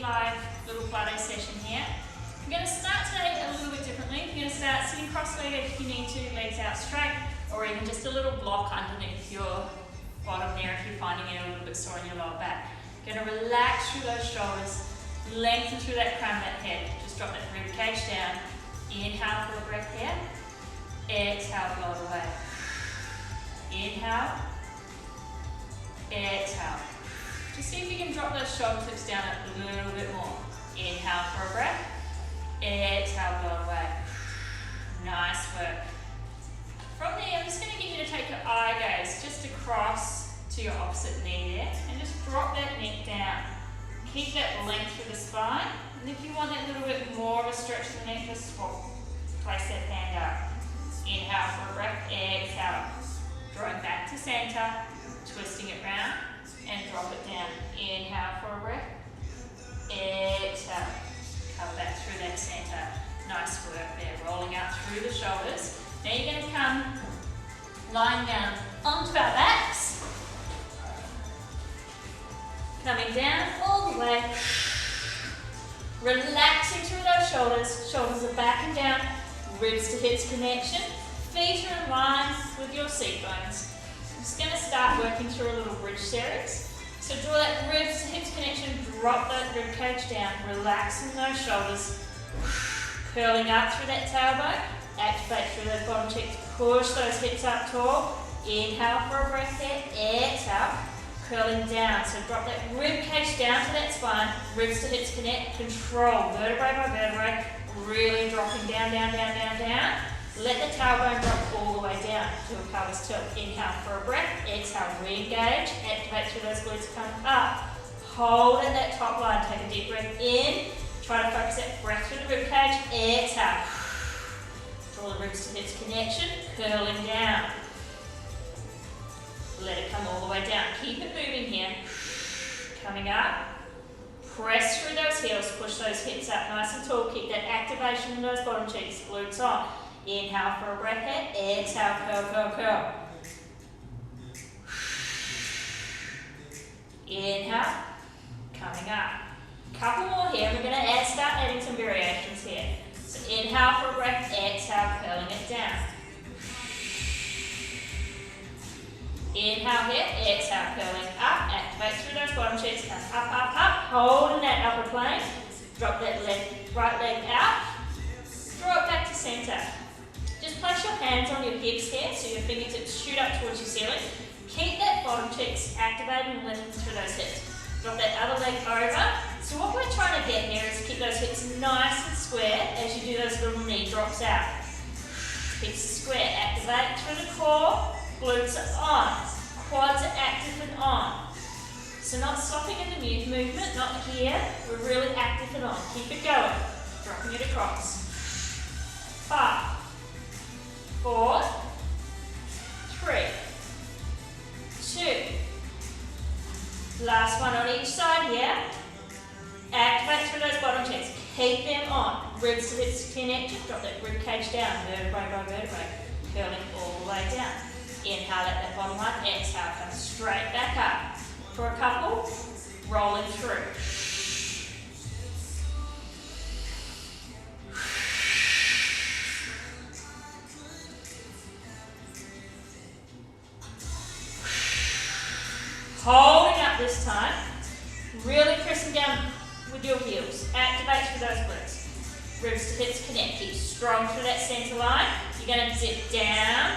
live little Pilates session here. I'm going to start today a little bit differently. I'm going to start sitting cross-legged if you need to, legs out straight, or even just a little block underneath your bottom there if you're finding it a little bit sore in your lower back. Going to relax through those shoulders, lengthen through that crown of that head. Just drop that rib cage down. Inhale for a breath here. Exhale, blow it away. Inhale. Exhale. Just see if you can drop those shoulder tips down a little bit more. Inhale for a breath. Exhale, blow it away. Nice work. From there, I'm just going to get you to take your eye gaze just across to your opposite knee there, and just drop that neck down. Keep that length through the spine, and if you want that little bit more of a stretch of the neck, just place that hand up. Inhale for a breath. Exhale. Drawing back to center, twisting it round, and drop it down. Inhale for a breath. Exhale. Come back through that center. Nice work there. Rolling out through the shoulders. Now you're going to come lying down onto our backs. Coming down all the way. Relaxing through those shoulders. Shoulders are back and down. Ribs to hips connection. Feet are in line with your seat bones. I'm just going to start working through a little bridge series. So draw that ribs to hips connection, drop that rib cage down, relaxing those shoulders, curling up through that tailbone, activate through those bottom cheeks, push those hips up tall, inhale for a breath there, exhale, curling down. So drop that rib cage down to that spine, ribs to hips connect, control vertebrae by vertebrae, really dropping down, down, down, down, down. Let the tailbone drop all the way down to a pelvis tilt. Inhale for a breath, exhale, re-engage, activate through those glutes, come up. Hold at that top line, take a deep breath in, try to focus that breath through the rib cage, exhale. Draw the ribs to hips connection, curling down. Let it come all the way down. Keep it moving here. Coming up. Press through those heels, push those hips up nice and tall. Keep that activation in those bottom cheeks, glutes on. Inhale for a breath here, exhale, curl, curl, curl. Inhale, coming up. Couple more here, we're going to start adding some variations here. So inhale for a breath, exhale, curling it down. Inhale here, exhale, curling up, activate through those bottom cheeks, come up, up, up, hold in that upper plane, drop that right leg out, draw it back to center. Just place your hands on your hips here so your fingertips shoot up towards your ceiling. Keep that bottom cheeks activated and lifting through those hips. Drop that other leg over. So what we're trying to get here is keep those hips nice and square as you do those little knee drops out. Hips square, activate through the core, glutes are on, quads are active and on. So not stopping in the movement, not here, we're really active and on. Keep it going, dropping it across. 5, 4, 3, 2. Last one on each side here. Activate through those bottom cheeks. Keep them on. Ribs to hips connected. Drop that rib cage down. Vertebrae by vertebrae. Curling all the way down. Inhale at that bottom line. Exhale. Come straight back up. For a couple, rolling through. Holding up this time, really pressing down with your heels. Activate through those glutes. Ribs to hips connect. Keep strong through that center line. You're going to zip down,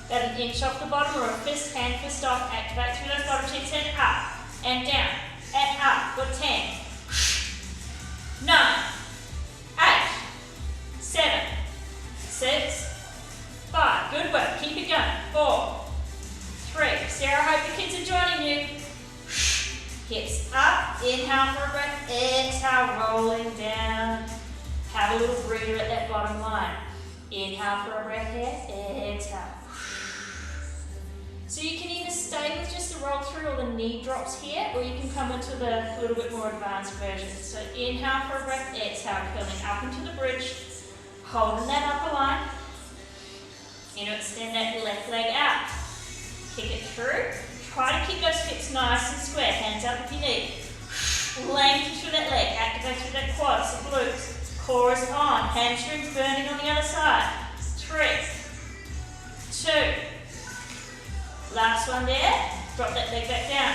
about an inch off the bottom or a fist, hand fist off. Activate through those bottom cheeks and up and down and up for 10, 9, 8, 7, 6, 5. Good work. Keep it going. 4, 3. Sarah, hope the kids are joining you. Hips up. Inhale for a breath. Exhale, rolling down. Have a little breather at that bottom line. Inhale for a breath here. Exhale. So you can either stay with just the roll through or the knee drops here, or you can come into the little bit more advanced version. So inhale for a breath. Exhale, curling up into the bridge. Holding that upper line. You know, extend that left leg out. Kick it through. Try to keep those hips nice and square. Hands up if you need. Lengthen through through that leg, activate through that quads, the glutes. Core is on, hamstrings burning on the other side. 3, 2. Last one there. Drop that leg back down.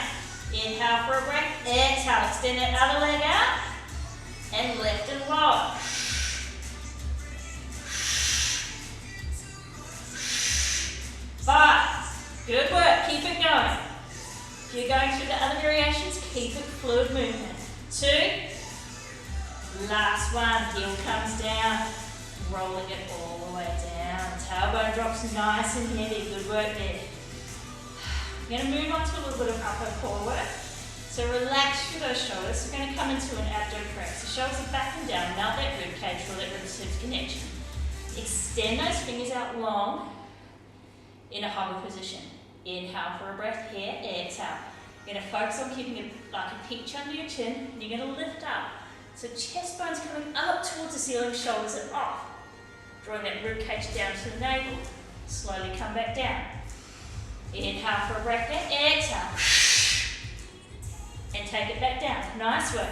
Inhale for a breath. Exhale. Extend that other leg out. And lift and lower. 5. Good work. Keep it going. If you're going through the other variations, keep it fluid movement. 2. Last one. Heel comes down. Rolling it all the way down. Tailbone drops nice and heavy. Good work there. We're going to move on to a little bit of upper core work. So relax through those shoulders. We're going to come into an abdo press. The shoulders are back and down. Melt that rib cage, feel that rib-to-hips connection. Extend those fingers out long in a hover position. Inhale for a breath here. Exhale. You're going to focus on keeping it like a peach under your chin. And you're going to lift up. So chest bones coming up towards the ceiling, shoulders are off. Drawing that rib cage down to the navel. Slowly come back down. Inhale for a breath there. Exhale. And take it back down. Nice work.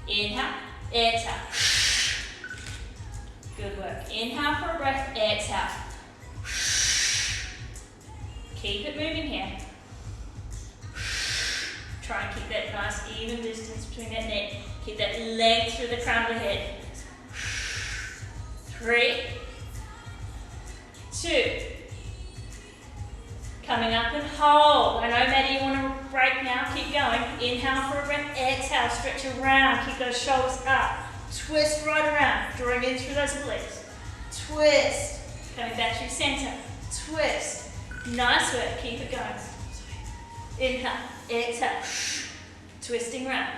Inhale. Exhale. Good work. Inhale for a breath. Exhale. Keep it moving here. Try and keep that nice even distance between that neck. Keep that length through the crown of the head. 3, 2. Coming up and hold. I know, Maddie, you want to break now. Keep going. Inhale for a breath. Exhale. Stretch around. Keep those shoulders up. Twist right around. Drawing in through those obliques. Twist. Coming back through center. Twist. Nice work. Keep it going. Inhale. Exhale. Twisting round.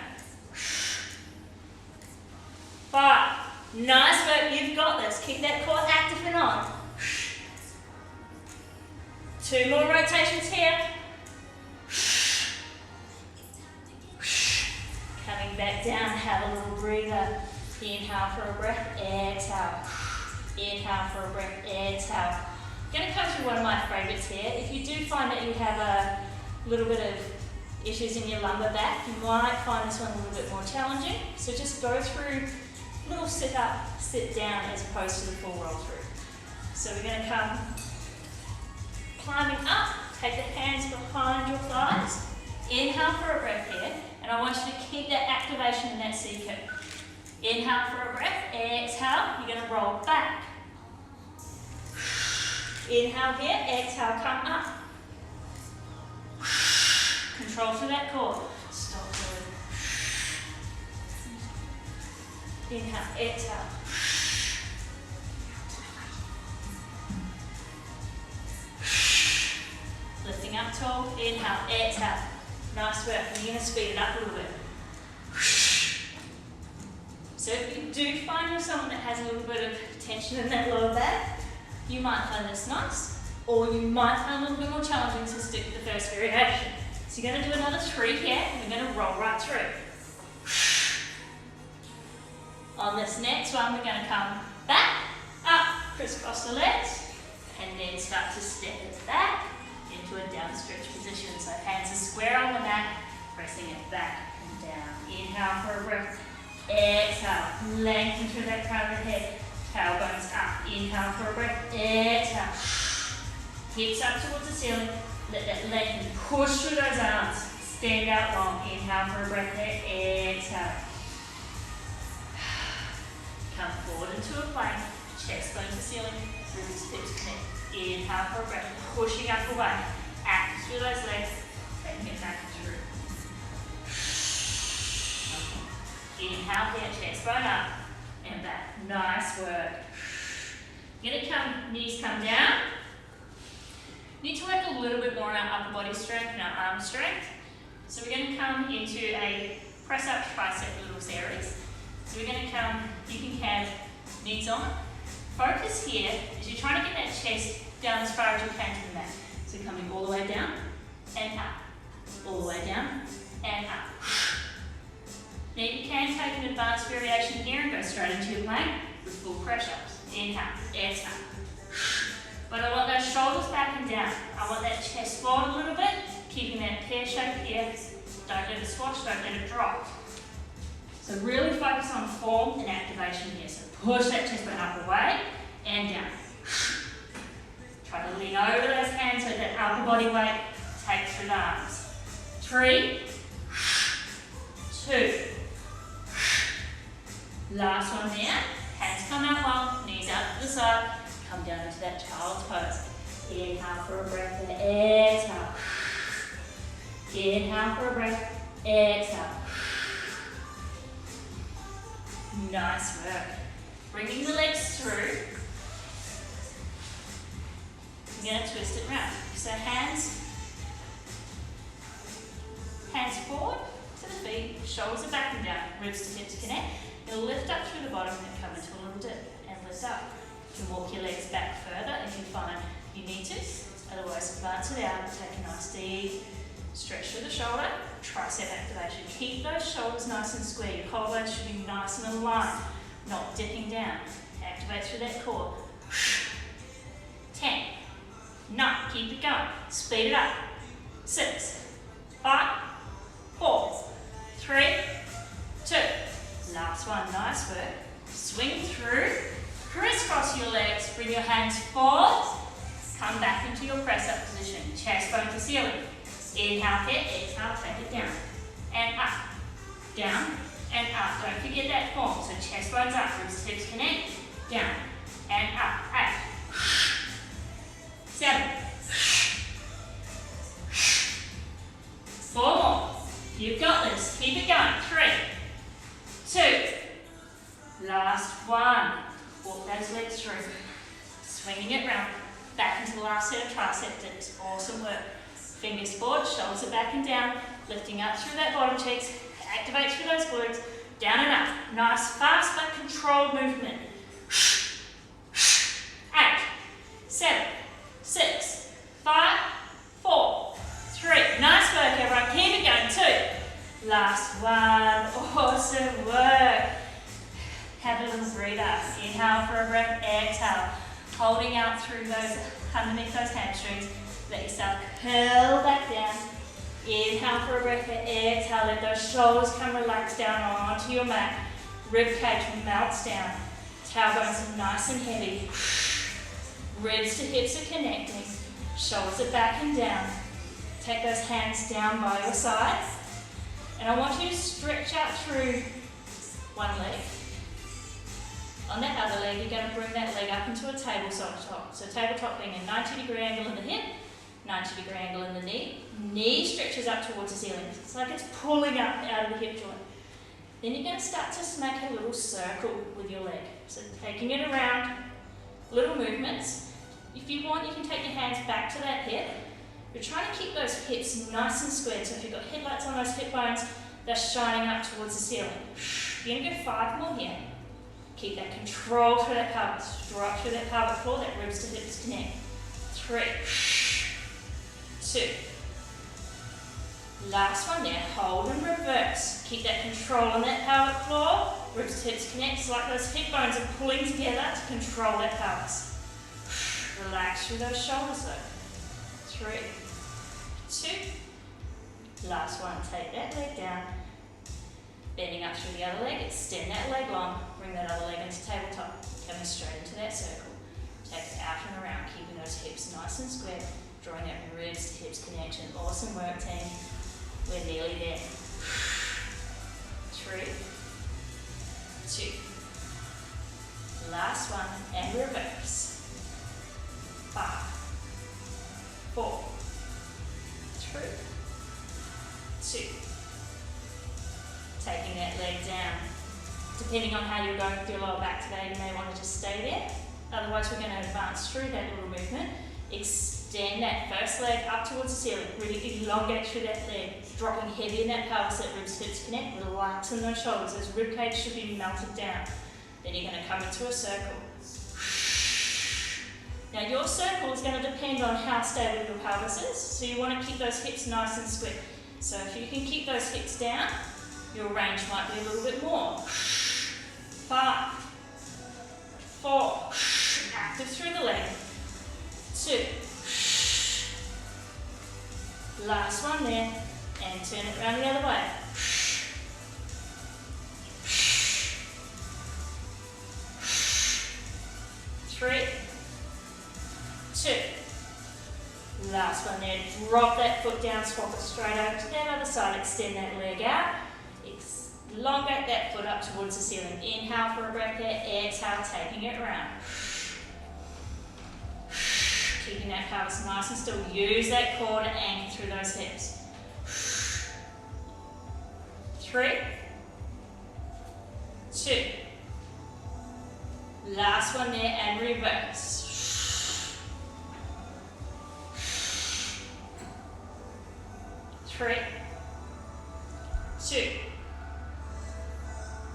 5. Nice work. You've got this. Keep that core active and on. 2 more rotations here. Coming back down, have a little breather. Inhale for a breath, exhale. Inhale for a breath, exhale. I'm going to come through one of my favourites here. If you do find that you have a little bit of issues in your lumbar back, you might find this one a little bit more challenging. So just go through a little sit up, sit down as opposed to the full roll through. So we're going to come climbing up, take the hands behind your thighs. Inhale for a breath here, and I want you to keep that activation in that C curve. Inhale for a breath, exhale, you're going to roll back. Inhale here, exhale, come up. Control through that core. Stop there. Inhale, exhale. Lifting up tall, inhale, exhale. Nice work. And you're going to speed it up a little bit. So if you do find you're someone that has a little bit of tension in that lower back, you might find this nice, or you might find a little bit more challenging to stick with the first variation. So you're going to do another 3 here, and we're going to roll right through. On this next one, we're going to come back, up, crisscross the legs, and then start to step it back into a down stretch position. So hands are square on the mat, pressing it back and down. Inhale for a breath. Exhale. Lengthen through that crown of the head. Tailbones up. Inhale for a breath. Exhale. Hips up towards the ceiling. Let that lengthen. Push through those arms. Stand out long. Inhale for a breath there. Exhale. Come forward into a plank. Chest going to the ceiling. Ribs, hips connect. Inhale for a breath, pushing up away. Active through those legs, taking it back through. Inhale here, chest bone up and back. Nice work. You're going to come, knees come down. Need to work a little bit more on our upper body strength and our arm strength. So we're going to come into a press up tricep little series. So we're going to come, you can have knees on. Focus here as you're trying to get that chest down as far as you can to the mat. So coming all the way down and up, all the way down and up. Now you can take an advanced variation here and go straight into your plank with full press-ups. Inhale, exhale. But I want those shoulders back and down. I want that chest forward a little bit, keeping that pear shape here. Don't let it squash, don't let it drop. So really focus on form and activation here. So push that chest bone up away and down. Try to lean over those hands so that upper body weight takes through the arms. 3, 2. Last one there. Hands come out long, knees out to the side. Come down into that child's pose. Inhale for a breath and exhale. Inhale for a breath, exhale. Nice work. Bringing the legs through. You're going to twist it round. So hands forward to the feet, shoulders are back and down, ribs to hips connect. You'll lift up through the bottom and come into a little dip and lift up. You can walk your legs back further if you find you need to. Otherwise, advance it out and take a nice deep stretch through the shoulder, tricep activation. Keep those shoulders nice and square. Your collarbones should be nice and aligned, not dipping down. Activate through that core. 10, 9, keep it going. Speed it up. 6, 5, 4, 3, 2. Last one, nice work. Swing through, crisscross your legs, bring your hands forward, come back into your press up position, chest bone to ceiling. Inhale here, exhale, take it down. And up, down, and up. Don't forget that form. So chest bones up, ribs to hips connect, down, and up. 8, 7, 4 more. You've got this. Keep it going. 3, 2. Last one. Walk those legs through. Swinging it round. Back into the last set of tricep dips. Awesome work. Fingers forward, shoulders are back and down. Lifting up through that bottom cheeks. Activate through those glutes. Down and up. Nice, fast but controlled movement. 8, 7, 6, 5, 4, 3. Nice work, everyone. Keep it going. 2. Last one. Awesome work. Have a little breather. Inhale for a breath. Exhale. Holding out through those, underneath those hamstrings. Let yourself curl back down. Inhale for a breath. Exhale. Let those shoulders come relaxed down onto your mat. Rib cage melts down. Tailbones are nice and heavy. Ribs to hips are connecting. Shoulders are back and down. Take those hands down by your side. And I want you to stretch out through one leg. On that other leg, you're going to bring that leg up into a tabletop. So tabletop being a 90-degree angle in the hip, 90-degree angle in the knee. Knee stretches up towards the ceiling. It's like it's pulling up out of the hip joint. Then you're going to start to make a little circle with your leg. So taking it around, little movements. If you want, you can take your hands back to that hip. You're trying to keep those hips nice and squared. So if you've got headlights on those hip bones, they're shining up towards the ceiling. You're going to go 5 more here. Keep that control through that pelvis. Draw up through that pelvic floor, that ribs to hips connect. 3, 2. Last one there, hold and reverse. Keep that control on that pelvic floor. Ribs to hips connect. It's like those hip bones are pulling together to control that pelvis. Relax through those shoulders though. 3, 2. Last one, take that leg down. Bending up through the other leg, extend that leg long, bring that other leg into tabletop, coming straight into that circle. Take it out and around, keeping those hips nice and square, drawing that ribs to hips connection. Awesome work, team. We're nearly there. 3, 2. Last one, and reverse. 5, 4, 3, 2. Taking that leg down. Depending on how you're going with your lower back today, you may want to just stay there. Otherwise, we're going to advance through that little movement. Extend that first leg up towards the ceiling. Really elongate through that leg. Dropping heavy in that pelvis, that ribs hips connect. Relaxing those shoulders. Those rib cage should be melted down. Then you're going to come into a circle. Now your circle is going to depend on how stable your pelvis is. So you want to keep those hips nice and square. So if you can keep those hips down, your range might be a little bit more. 5, 4, active through the leg. 2. Last one there, and turn it around the other way. drop that foot down, swap it straight over to that other side, extend that leg out. Elongate that foot up towards the ceiling. Inhale for a breath there, exhale, taking it around. Keeping that pelvis nice and still. Use that core to anchor through those hips. 3, 2. Last one there and reverse. 3, 2.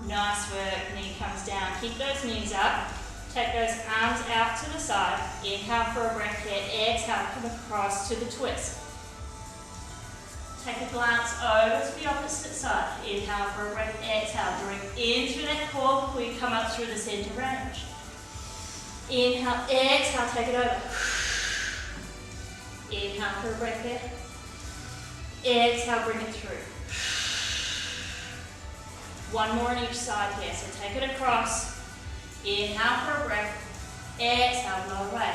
Nice work, knee comes down. Keep those knees up. Take those arms out to the side. Inhale for a breath here. Exhale, come across to the twist. Take a glance over to the opposite side. Inhale for a breath. Exhale, drawing in through that core before you come up through the center range. Inhale, exhale, take it over. Inhale for a breath here. Exhale, bring it through. One more on each side here, so take it across. Inhale for a breath. Exhale, blow away.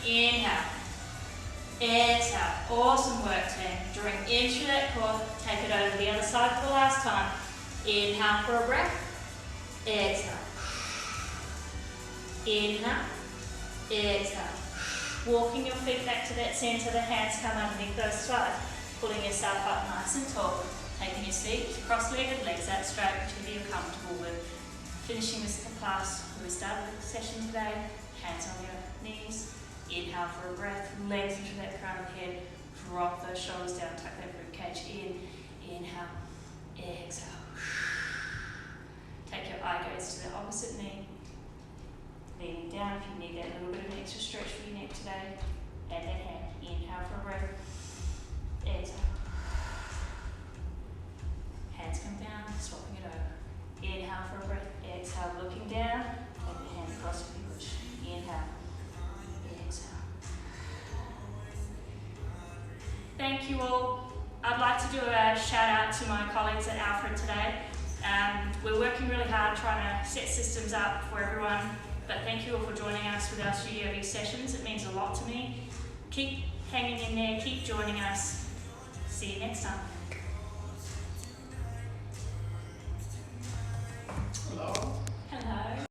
Inhale. Exhale. Awesome work, team. Drawing in through that core. Take it over the other side for the last time. Inhale for a breath. Exhale. Inhale. Exhale. Walking your feet back to that center. The hands come underneath those thighs. Pulling yourself up nice and tall. Taking your seat, cross-legged, legs out straight, whichever you're comfortable with. Finishing this class, we started the session today. Hands on your knees. Inhale for a breath, legs into that crown of the head. Drop those shoulders down, tuck that rib cage in. Inhale, exhale. Take your eye gaze to the opposite knee. Leaning down if you need that little bit of an extra stretch for your neck today. Add that hand. Inhale for a breath. Exhale. Hands come down, swapping it over. Inhale for a breath, exhale, looking down. Take the hand across if you wish. Inhale, exhale. Thank you all. I'd like to do a shout out to my colleagues at Alfred today. We're working really hard trying to set systems up for everyone, but thank you all for joining us with our StudioV sessions. It means a lot to me. Keep hanging in there, keep joining us. See you next time. Hello.